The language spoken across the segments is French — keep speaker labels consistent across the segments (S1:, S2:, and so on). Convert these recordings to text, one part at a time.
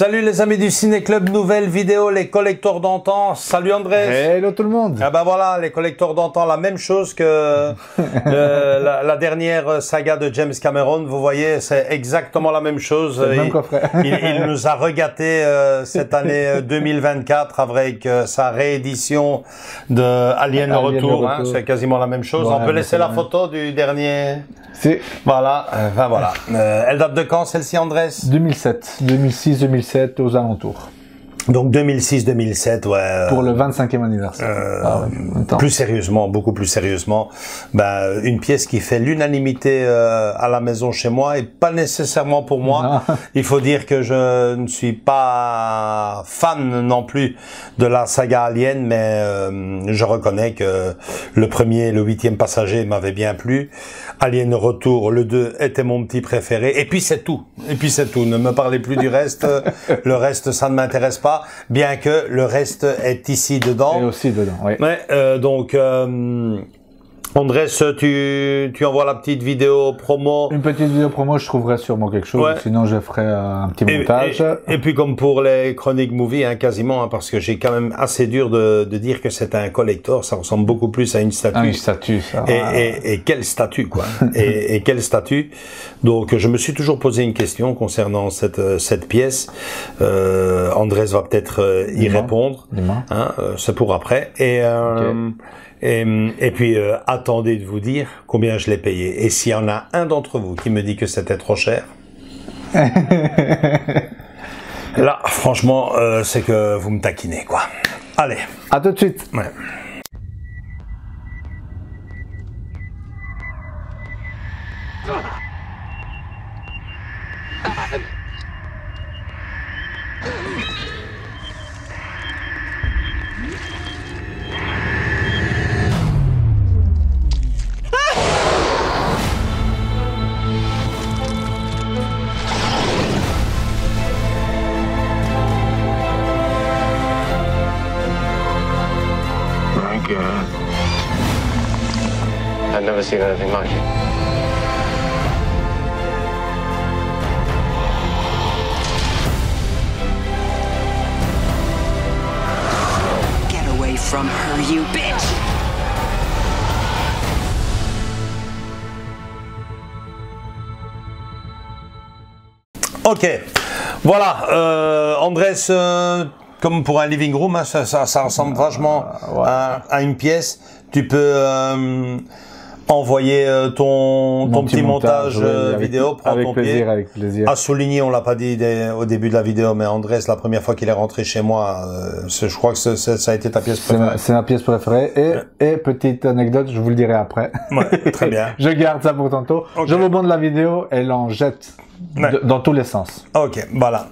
S1: Salut les amis du Ciné Club, nouvelle vidéo, les collecteurs d'antan. Salut André.
S2: Hello tout le monde.
S1: Ah ben voilà, les collecteurs d'antan, la même chose que la dernière saga de James Cameron. Vous voyez, c'est exactement la même chose.
S2: C'est le même coffret.
S1: il nous a regâté cette année 2024 avec sa réédition de Alien le Retour. Hein, c'est quasiment la même chose.
S2: Ouais,
S1: on peut laisser la photo du dernier.
S2: C'est
S1: Voilà, ben voilà. Elle date de quand celle-ci, Andrés?
S2: 2007, 2006-2007 aux alentours.
S1: Donc 2006-2007, ouais.
S2: Pour le 25e anniversaire.
S1: Plus sérieusement, beaucoup plus sérieusement, une pièce qui fait l'unanimité à la maison chez moi et pas nécessairement pour moi.
S2: Non.
S1: Il faut dire que je ne suis pas fan non plus de la saga Alien, mais je reconnais que le premier, le 8e passager m'avait bien plu. Alien Retour, le 2 était mon petit préféré. Et puis c'est tout. Et puis c'est tout. Ne me parlez plus du reste. Le reste, ça ne m'intéresse pas. Bien que le reste est ici dedans.
S2: Et aussi dedans, oui.
S1: Ouais, donc, Andrés, tu envoies la petite vidéo promo.
S2: Une petite vidéo promo, je trouverai sûrement quelque chose. Ouais. Sinon, je ferai un petit montage.
S1: Et puis, comme pour les chroniques movie, hein, quasiment, hein, parce que j'ai quand même assez dur de dire que c'est un collector. Ça ressemble beaucoup plus à une statue.
S2: Ah, une statue, ça.
S1: Et quelle statue, quoi. et quelle statue. Donc, je me suis toujours posé une question concernant cette pièce. Andrés va peut-être y répondre. Hein, c'est pour après. Et puis, attendez de vous dire combien je l'ai payé. Et s'il y en a un d'entre vous qui me dit que c'était trop cher, là, franchement, c'est que vous me taquinez, quoi. Allez.
S2: À tout de suite.
S1: Ouais.
S3: I've never seen anything like it.
S4: Get away from her, you bitch!
S1: Ok, voilà, Andrés, comme pour un living room, hein, ça ressemble vachement à une pièce. Tu peux envoyer ton petit montage vidéo.
S2: Avec plaisir, avec plaisir.
S1: À souligner, on l'a pas dit au début de la vidéo, mais Andrés, la première fois qu'il est rentré chez moi, je crois que ça a été ta pièce préférée.
S2: C'est ma pièce préférée. Et petite anecdote, je vous le dirai après.
S1: Ouais, très bien.
S2: Je garde ça pour tantôt. Okay. Je vous montre la vidéo, elle en jette dans tous les sens.
S1: Ok, voilà.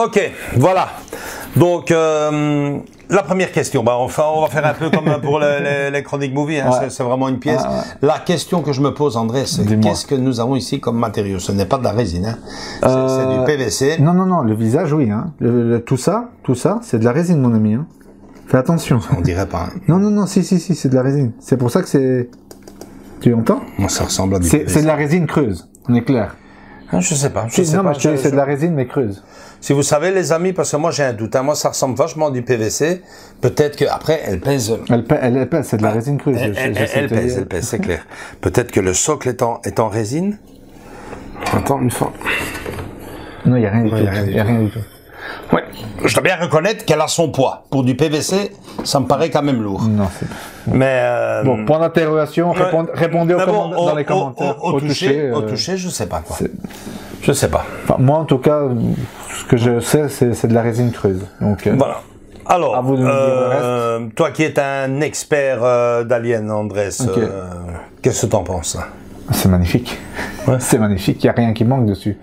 S1: Ok, voilà. Donc, la première question, on va faire un peu comme pour les chroniques movie, hein, ouais. C'est vraiment une pièce. La question que je me pose, André, c'est qu'est-ce que nous avons ici comme matériau? Ce n'est pas de la résine, hein. C'est du PVC.
S2: Non, le visage, oui. Hein. Tout ça, c'est de la résine, mon ami. Hein. Fais attention.
S1: On dirait pas. Hein.
S2: Non, si, c'est de la résine. C'est pour ça que c'est... Tu entends?
S1: Moi, ça ressemble à du PVC.
S2: C'est de la résine creuse, on est clair.
S1: Je sais pas.
S2: C'est de la résine, mais creuse.
S1: Si vous savez, les amis, parce que moi j'ai un doute, hein, moi ça ressemble vachement à du PVC. Peut-être que après elle pèse.
S2: Elle pèse, c'est de la résine creuse.
S1: Elle pèse, c'est clair. Peut-être que le socle est en résine. Attends une fois.
S2: Non, il y a rien du tout. Il y a rien du tout.
S1: Ouais. Je dois bien reconnaître qu'elle a son poids. Pour du PVC, ça me paraît quand même lourd.
S2: Non, c'est...
S1: Mais
S2: bon, point d'interrogation, répondez dans les commentaires.
S1: Au toucher, je sais pas quoi. Je sais pas.
S2: Enfin, moi, en tout cas, ce que je sais, c'est de la résine creuse. Donc,
S1: voilà. Alors,
S2: à vous de me dire le reste.
S1: Toi qui es un expert d'Alien, Andrés, qu'est-ce que t'en penses?
S2: C'est magnifique. Ouais. C'est magnifique. Il y a rien qui manque dessus.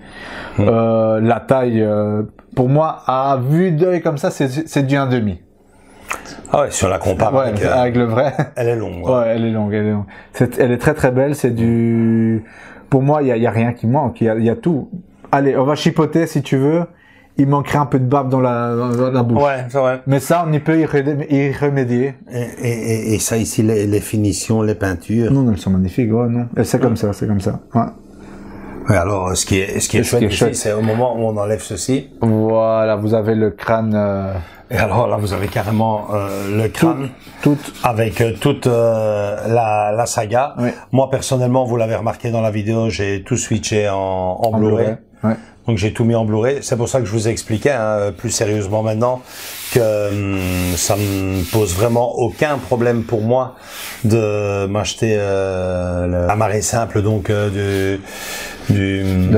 S2: La taille, pour moi, à vue d'œil comme ça, c'est du 1,5.
S1: Ah ouais, si on la compare
S2: avec le vrai.
S1: Elle est longue.
S2: Ouais, elle est longue. Elle est très très belle. C'est du... Pour moi, il y a rien qui manque. Il y a tout. Allez, on va chipoter si tu veux. Il manquerait un peu de barbe dans la bouche.
S1: Ouais, c'est vrai.
S2: Mais ça, on y peut y remédier.
S1: Et ça ici, les finitions, les peintures.
S2: Non, elles sont magnifiques. Ouais, non. C'est comme ça, c'est comme ça. Ouais.
S1: Ouais, alors, ce qui est chouette ici, c'est au moment où on enlève ceci.
S2: Voilà, vous avez le crâne.
S1: Et alors là, vous avez carrément le crâne avec toute la saga. Oui. Moi, personnellement, vous l'avez remarqué dans la vidéo, j'ai tout switché en Blu-ray. Ouais. Donc j'ai tout mis en Blu-ray. C'est pour ça que je vous ai expliqué plus sérieusement maintenant que ça me pose vraiment aucun problème pour moi de m'acheter la marée simple donc de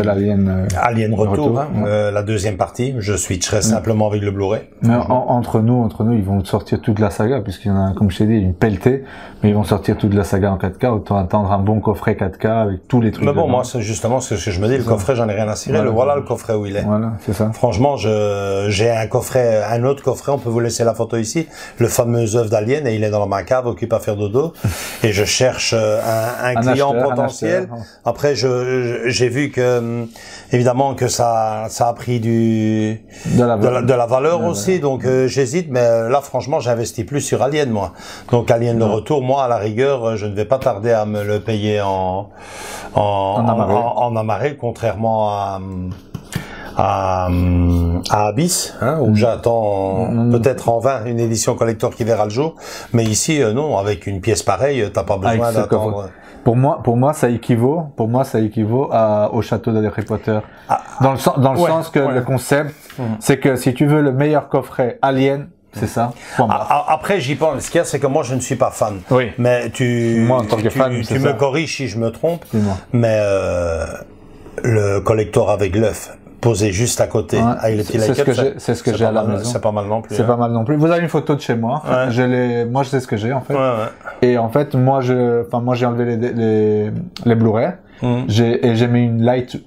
S2: l'Alien
S1: Alien Retour, la deuxième partie. Je switcherai simplement avec le Blu-ray.
S2: Mais entre nous, ils vont sortir toute la saga puisqu'il y en a, comme je t'ai dit, une pelletée. Mais ils vont sortir toute la saga en 4K. Autant attendre un bon coffret 4K avec tous les trucs.
S1: Mais bon, moi, c'est justement ce que je me dis. Le coffret, j'en ai rien à cirer. Voilà le coffret où il est.
S2: Voilà, c'est ça.
S1: Franchement, j'ai un autre coffret. On peut vous laisser la photo ici. Le fameux œuf d'Alien et il est dans ma cave, occupé à faire dodo. Et je cherche un client potentiel. Après, j'ai vu que évidemment que ça a pris de la valeur aussi, donc j'hésite, mais là franchement j'investis plus sur Alien moi. Donc Alien le retour, moi à la rigueur je ne vais pas tarder à me le payer en amarré, contrairement à Abyss, hein, où j'attends peut-être en vain une édition collector qui verra le jour, mais ici non, avec une pièce pareille t'as pas besoin d'attendre.
S2: Pour moi, ça équivaut au château d'Harry Potter. Dans le sens que le concept, c'est que si tu veux le meilleur coffret Alien, c'est ça.
S1: Après, j'y pense. Ce qu'il y a, c'est que moi, je ne suis pas fan.
S2: Oui.
S1: Mais
S2: moi, en tant que fan,
S1: tu me corriges si je me trompe. Mais le collector avec l'œuf posé juste à côté, avec le petit light-up,
S2: c'est ce que j'ai à la maison.
S1: C'est pas mal non plus.
S2: C'est pas mal non plus. Vous avez une photo de chez moi. Moi, je sais ce que j'ai en fait. Et en fait, moi, j'ai enlevé les Blu-ray. J'ai mis une light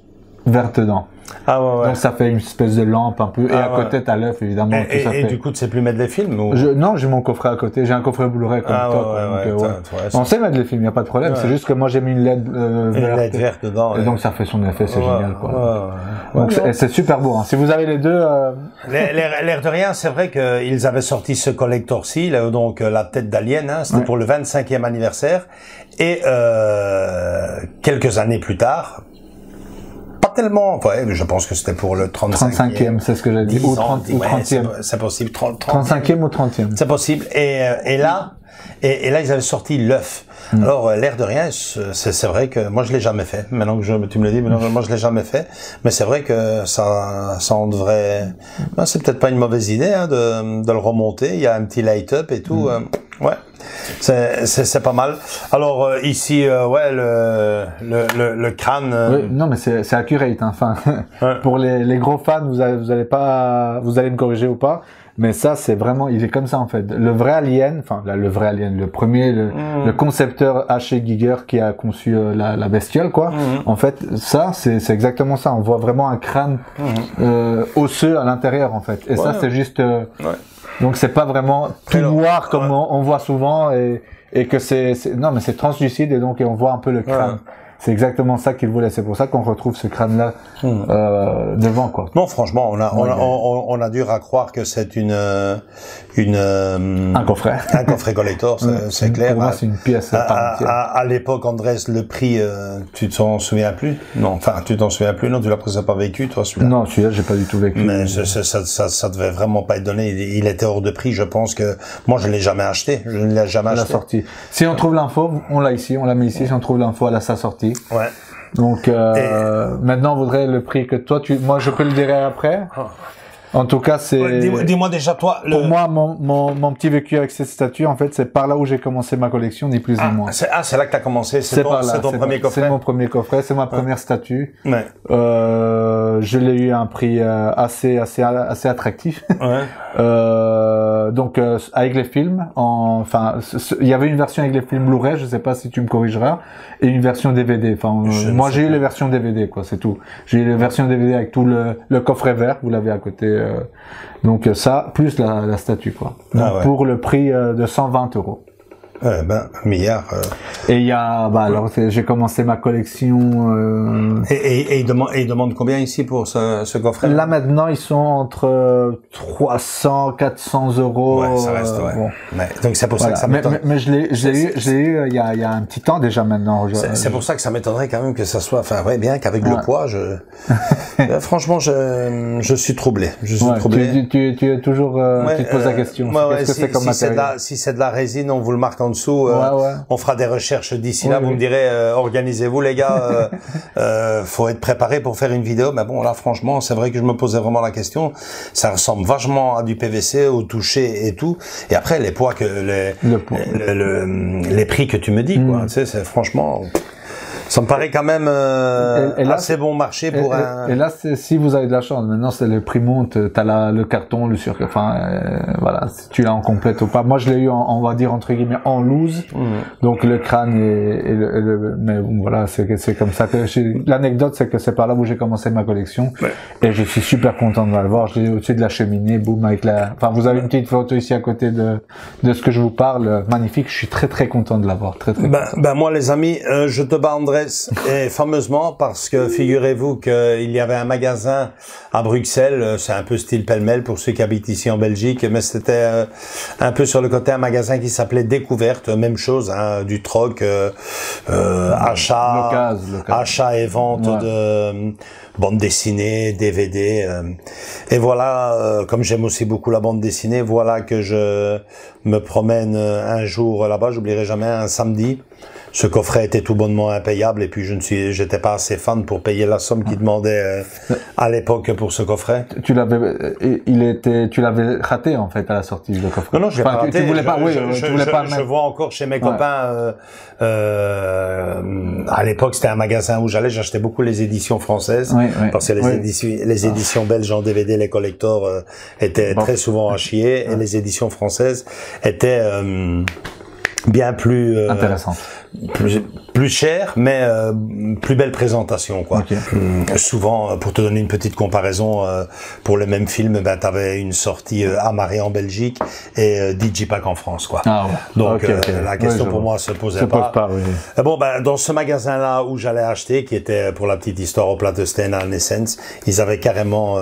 S2: verte dedans.
S1: Ah ouais.
S2: Donc ça fait une espèce de lampe un peu. Et à côté, t'as l'œuf évidemment.
S1: Et du coup, tu sais plus mettre les films ou...
S2: Non, j'ai mon coffret à côté. J'ai un coffret Blu-ray comme toi. On sait mettre les films, y a pas de problème. C'est juste que moi j'ai mis une LED
S1: verte dedans.
S2: Et donc ça fait son effet, c'est génial quoi. Donc c'est super beau. Hein. Si vous avez les deux.
S1: L'air de rien, c'est vrai qu'ils avaient sorti ce collector-ci, donc la tête d'Alien. Hein, c'était pour le 25e anniversaire. Et quelques années plus tard. Pas tellement, je pense que c'était pour le
S2: 35e, c'est ce que j'ai dit, ou 30e.
S1: C'est possible,
S2: 35e ou 30e.
S1: C'est possible. Et là, ils avaient sorti l'œuf. Alors, l'air de rien, c'est vrai que moi, je l'ai jamais fait. Maintenant que tu me le dis, moi, je l'ai jamais fait. Mais c'est vrai que ça en devrait, c'est peut-être pas une mauvaise idée, hein, de le remonter. Il y a un petit light-up et tout. Ouais. C'est pas mal. Alors ici, le crâne.
S2: Oui, non, mais c'est accurate. Hein. Enfin, pour les gros fans, vous allez me corriger ou pas. Mais ça, c'est vraiment, il est comme ça en fait. Le vrai Alien, enfin là, le vrai Alien, le premier, le concepteur H.G. Giger qui a conçu la bestiole, quoi. En fait, ça, c'est exactement ça. On voit vraiment un crâne osseux à l'intérieur, en fait. Et ça, c'est juste. Donc, c'est pas vraiment tout noir comme on voit souvent et que non, mais c'est translucide et donc on voit un peu le crâne. C'est exactement ça qu'il voulait. C'est pour ça qu'on retrouve ce crâne-là devant, quoi.
S1: Non, franchement, on a dur à croire que c'est un
S2: coffret.
S1: Un coffret collector, c'est clair.
S2: Pour moi, c'est une pièce
S1: à l'époque, Andrés, le prix, tu t'en souviens plus? Non, enfin, tu t'en souviens plus? Non, tu l'as presque pas vécu, toi, celui-là?
S2: Non, celui-là, j'ai pas du tout vécu.
S1: Mais ça devait vraiment pas être donné. Il était hors de prix. Je pense que moi, je l'ai jamais acheté. Je ne l'ai jamais acheté.
S2: La sortie. Si on trouve l'info, on l'a ici, on la met ici. Si on trouve l'info à sa sortie.
S1: Ouais.
S2: Donc maintenant, on voudrait le prix que toi, moi, je peux le dire après. En tout cas, c'est.
S1: Dis-moi déjà toi.
S2: Pour moi, mon petit vécu avec cette statue, en fait, c'est par là où j'ai commencé ma collection, ni plus ni moins.
S1: C'est là que t'as commencé. C'est ton premier coffret.
S2: C'est mon premier coffret. C'est ma première statue.
S1: Ouais.
S2: Je l'ai eu à un prix assez attractif.
S1: Ouais.
S2: Donc avec les films, il y avait une version avec les films Blu-ray, je sais pas si tu me corrigeras, et une version DVD. Enfin, moi j'ai eu les versions DVD, quoi, c'est tout. J'ai eu les versions DVD avec tout le coffret vert, vous l'avez à côté. Donc ça plus la statue, quoi. Donc, pour le prix de 120 €.
S1: Milliard.
S2: Et il y a, alors j'ai commencé ma collection.
S1: Et il demande combien ici pour ce coffret?
S2: Là maintenant ils sont entre 300-400 €.
S1: Ouais, ça reste. Ouais. Bon. Donc c'est pour ça que ça m'étonne.
S2: Mais je l'ai eu il y a un petit temps déjà maintenant.
S1: C'est pour ça que ça m'étonnerait quand même que ça soit. Enfin bien qu'avec le poids, franchement je suis troublé. Je suis troublé.
S2: Tu es toujours. Tu te poses la question. Qu'est-ce que c'est comme matériel?
S1: Si c'est de la résine, on vous le marque en dessous. On fera des recherches d'ici là. Vous me direz, organisez-vous les gars. Faut être préparé pour faire une vidéo. Mais bon, là, franchement, c'est vrai que je me posais vraiment la question. Ça ressemble vachement à du PVC, au toucher et tout. Et après, les poids les prix que tu me dis, quoi. Tu sais, c'est franchement. Ça me paraît quand même assez bon marché pour un.
S2: Et là, si vous avez de la chance, maintenant c'est le prix monte, t'as le carton, le sur, voilà, si tu l'as en complète ou pas. Moi, je l'ai eu, on va dire entre guillemets en loose, donc le crâne mais bon, voilà, c'est comme ça que l'anecdote, c'est que c'est par là où j'ai commencé ma collection, et je suis super content de l'avoir. Je l'ai au-dessus de la cheminée, boum, avec vous avez une petite photo ici à côté de ce que je vous parle, magnifique. Je suis très très content de l'avoir, très très.
S1: Moi, les amis, je te bats Andrés. Et fameusement parce que figurez-vous qu'il y avait un magasin à Bruxelles, c'est un peu style pêle-mêle pour ceux qui habitent ici en Belgique, mais c'était un peu sur le côté un magasin qui s'appelait Découverte, même chose, du troc, achat et vente de bande dessinée, DVD, et voilà, comme j'aime aussi beaucoup la bande dessinée, voilà que je me promène un jour là-bas, j'oublierai jamais, un samedi. Ce coffret était tout bonnement impayable et puis j'étais pas assez fan pour payer la somme qu'il demandait à l'époque pour ce coffret.
S2: Tu l'avais raté en fait à la sortie le coffret.
S1: Non, je l'ai pas raté.
S2: Tu voulais pas,
S1: je vois encore chez mes copains. À l'époque, c'était un magasin où j'achetais beaucoup les éditions françaises parce que les éditions belges en DVD, les collectors étaient très souvent à chier et les éditions françaises étaient bien plus
S2: intéressant.
S1: Plus cher, mais plus belle présentation, quoi.
S2: Okay.
S1: Souvent, pour te donner une petite comparaison, pour le même film, t'avais une sortie Amaré en Belgique et Digipack en France, quoi.
S2: Ah ouais.
S1: Donc la question pour moi se posait pas. Dans ce magasin-là où j'allais acheter, qui était pour la petite histoire au Platestein à Nessens, ils avaient carrément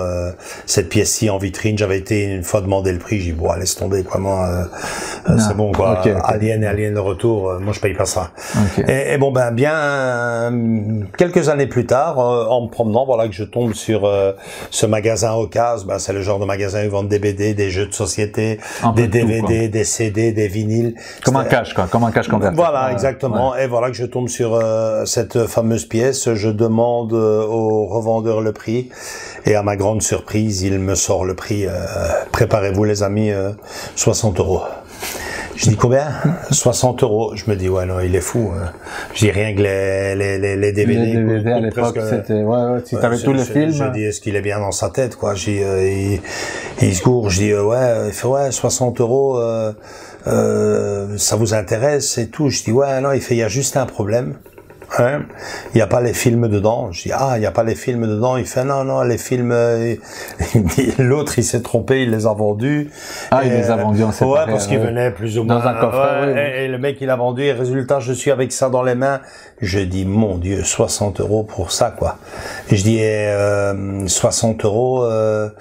S1: cette pièce-ci en vitrine. J'avais été une fois demandé le prix, j'ai dit bon, laisse tomber, quoi. Moi, c'est bon, quoi. Alien et Alien le retour, moi je paye pas ça.
S2: Okay.
S1: Et quelques années plus tard, en me promenant, voilà que je tombe sur ce magasin Ocase. C'est le genre de magasin où ils vendent des BD, des jeux de société, des DVD, des CD, des vinyles.
S2: Comme un cache, quoi. Comme un cache converti.
S1: Voilà, exactement. Ouais. Et voilà que je tombe sur cette fameuse pièce. Je demande au revendeur le prix. Et à ma grande surprise, il me sort le prix. Préparez-vous les amis, 60 €. Je dis combien? 60 €. Je me dis ouais non il est fou. Je dis rien que les DVD.
S2: Les DVD à l'époque c'était ouais si t'avais tous les films.
S1: Je dis est-ce qu'il est bien dans sa tête quoi. Je dis il se court. Je dis ouais il fait ouais 60 €. Ça vous intéresse et tout. Je dis ouais non il fait il y a juste un problème. Hein? Il n'y a pas les films dedans. Je dis il n'y a pas les films dedans. Il fait non les films. L'autre il s'est trompé, il les a vendus.
S2: Il les a vendus en séparé.
S1: Ouais parce qu'il venait plus ou moins
S2: dans un coffret.
S1: Et le mec il a vendu et résultat je suis avec ça dans les mains. Je dis mon Dieu 60 € pour ça quoi. Et je dis 60 €.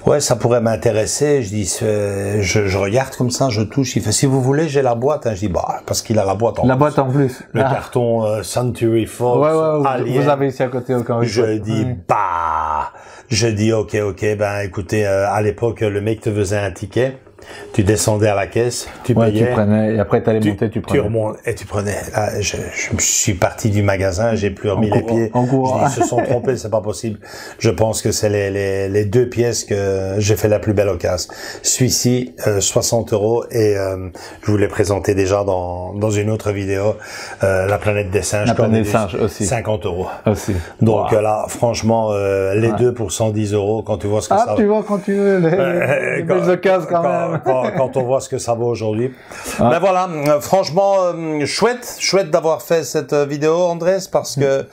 S1: Ouais, ça pourrait m'intéresser. Je dis, je regarde comme ça, je touche. Il fait, si vous voulez, j'ai la boîte. Je dis, bah, parce qu'il a la boîte en plus.
S2: La boîte en plus.
S1: Le carton Century Fox.
S2: Ouais, vous avez ici à côté encore une fois.
S1: Je dis, bah, je dis, ok, ben, écoutez, à l'époque, le mec te faisait un ticket. Tu descendais à la caisse, tu payais.
S2: Tu prenais, et après t'allais monter, tu prenais.
S1: Tu remontes, et tu prenais. Là, je suis parti du magasin, j'ai plus remis les pieds.
S2: En cours.
S1: Ils se sont trompés, c'est pas possible. Je pense que c'est les deux pièces que j'ai fait la plus belle occasion. Celui-ci, 60 € et je vous l'ai présenté déjà dans une autre vidéo, la planète des singes.
S2: La planète des singes aussi.
S1: 50 €.
S2: Aussi.
S1: Donc là, franchement, les deux pour 110 € quand tu vois ce que ça.
S2: Tu vois quand tu veux les belles occasions quand même.
S1: Quand on voit ce que ça vaut aujourd'hui. Ben voilà, franchement, chouette d'avoir fait cette vidéo, Andrés, parce que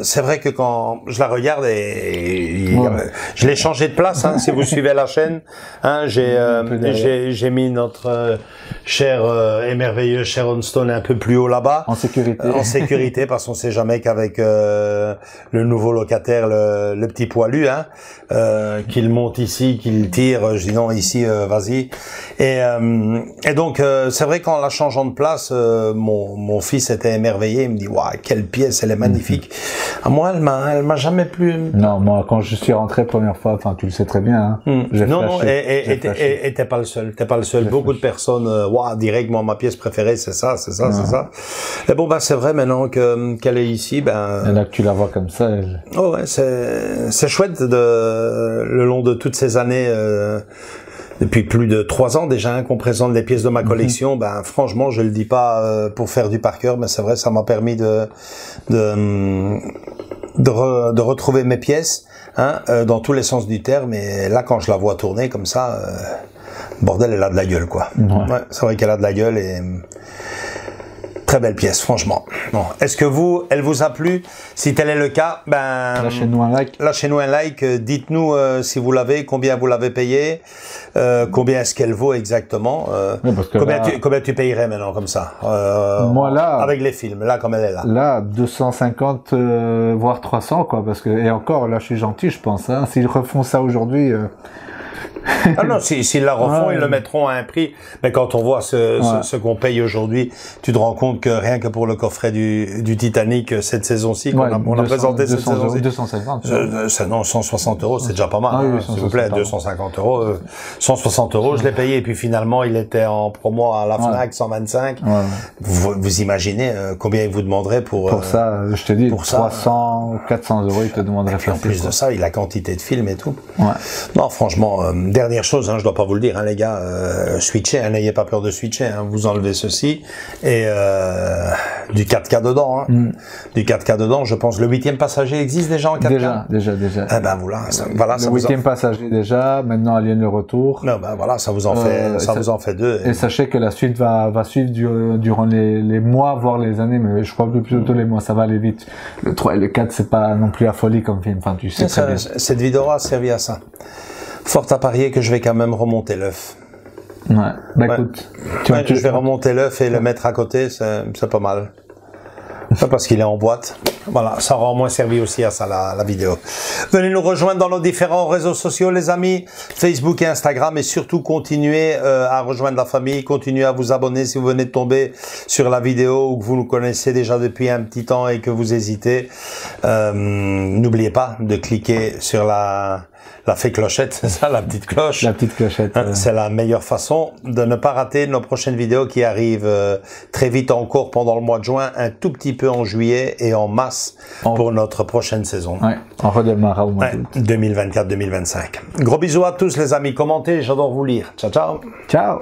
S1: c'est vrai que quand je la regarde je l'ai changé de place, hein, si vous suivez la chaîne, hein, j'ai mis notre cher et merveilleux Sharon Stone un peu plus haut là-bas.
S2: En sécurité.
S1: En sécurité, parce qu'on sait jamais qu'avec le nouveau locataire, le petit poilu, hein, qu'il monte ici, qu'il tire, je dis non, ici, vas-y. Et donc, c'est vrai qu'en la changeant de place, mon fils était émerveillé, il me dit, waouh, quelle pièce, elle est magnifique. À moi, elle m'a jamais plu.
S2: Non, moi, quand je suis rentré première fois, enfin, tu le sais très bien, hein,
S1: non, et t'es pas le seul, Beaucoup de personnes, waouh, direct, moi, ma pièce préférée, c'est ça. Et bon, c'est vrai, maintenant qu'elle est ici,
S2: et là que tu la vois comme ça,
S1: oh ouais, c'est chouette le long de toutes ces années, depuis plus de 3 ans déjà, qu'on présente les pièces de ma collection. Franchement, je le dis pas pour faire du par cœur, mais c'est vrai, ça m'a permis de retrouver mes pièces, hein, dans tous les sens du terme. Et là, quand je la vois tourner comme ça, bordel, elle a de la gueule, quoi. Ouais, c'est vrai qu'elle a de la gueule et très belle pièce, franchement. Bon, est-ce que elle vous a plu? Si tel est le cas,
S2: lâchez-nous un like.
S1: Lâchez-nous un like. Dites-nous si vous l'avez, combien vous l'avez payé, combien est-ce qu'elle vaut exactement. Combien tu payerais maintenant comme ça?
S2: Moi là,
S1: avec les films, là comme elle est là.
S2: Là, 250 voire 300 quoi, parce que et encore là, je suis gentil, je pense. Hein, s'ils refont ça aujourd'hui.
S1: Ah non, s'ils la refont, ils le mettront à un prix. Mais quand on voit ce qu'on paye aujourd'hui, tu te rends compte que rien que pour le coffret du Titanic cette saison-ci, on a présenté cette saison-ci.
S2: 250.
S1: Non, 160 €, c'est déjà pas mal. S'il vous plaît, 250 €. 160 €, je l'ai payé. Et puis finalement, il était en promo à la Fnac, 125. Vous imaginez combien il vous demanderait pour
S2: ça, je te dis, pour 300, 400 €, il te demanderait.
S1: Et en plus de ça, il a quantité de films et tout. Non, franchement, dernière chose, hein, je dois pas vous le dire, hein, les gars, switchez, hein, n'ayez pas peur de switcher, hein, vous enlevez ceci et du 4K dedans, hein, du 4K dedans. Je pense le 8e passager existe déjà en 4K. Déjà.
S2: Eh
S1: ben voilà,
S2: le 8e passager déjà. Maintenant, Alien le retour.
S1: Non, ben voilà, ça vous en fait 2.
S2: Et sachez que la suite va suivre durant les mois, voire les années, mais je crois plutôt les mois. Ça va aller vite. Le 3 et le 4, c'est pas non plus la folie comme film. Enfin, tu sais très bien.
S1: Cette vidéo a servi à ça. Fort à parier que je vais quand même remonter l'œuf.
S2: Ouais. Écoute,
S1: je vais remonter l'œuf et le mettre à côté, c'est pas mal. Pas parce qu'il est en boîte. Voilà, ça aura au moins servi aussi à ça la vidéo. Venez nous rejoindre dans nos différents réseaux sociaux, les amis, Facebook et Instagram, et surtout continuez à rejoindre la famille, continuez à vous abonner si vous venez de tomber sur la vidéo ou que vous nous connaissez déjà depuis un petit temps et que vous hésitez. N'oubliez pas de cliquer sur la fée clochette, c'est ça, la petite cloche.
S2: La petite clochette.
S1: C'est la meilleure façon de ne pas rater nos prochaines vidéos qui arrivent très vite encore pendant le mois de juin, un tout petit peu en juillet et en masse pour notre prochaine saison.
S2: Ouais, on redémarrera au mois d'août.
S1: 2024-2025. Gros bisous à tous les amis, commentez, j'adore vous lire. Ciao, ciao.
S2: Ciao.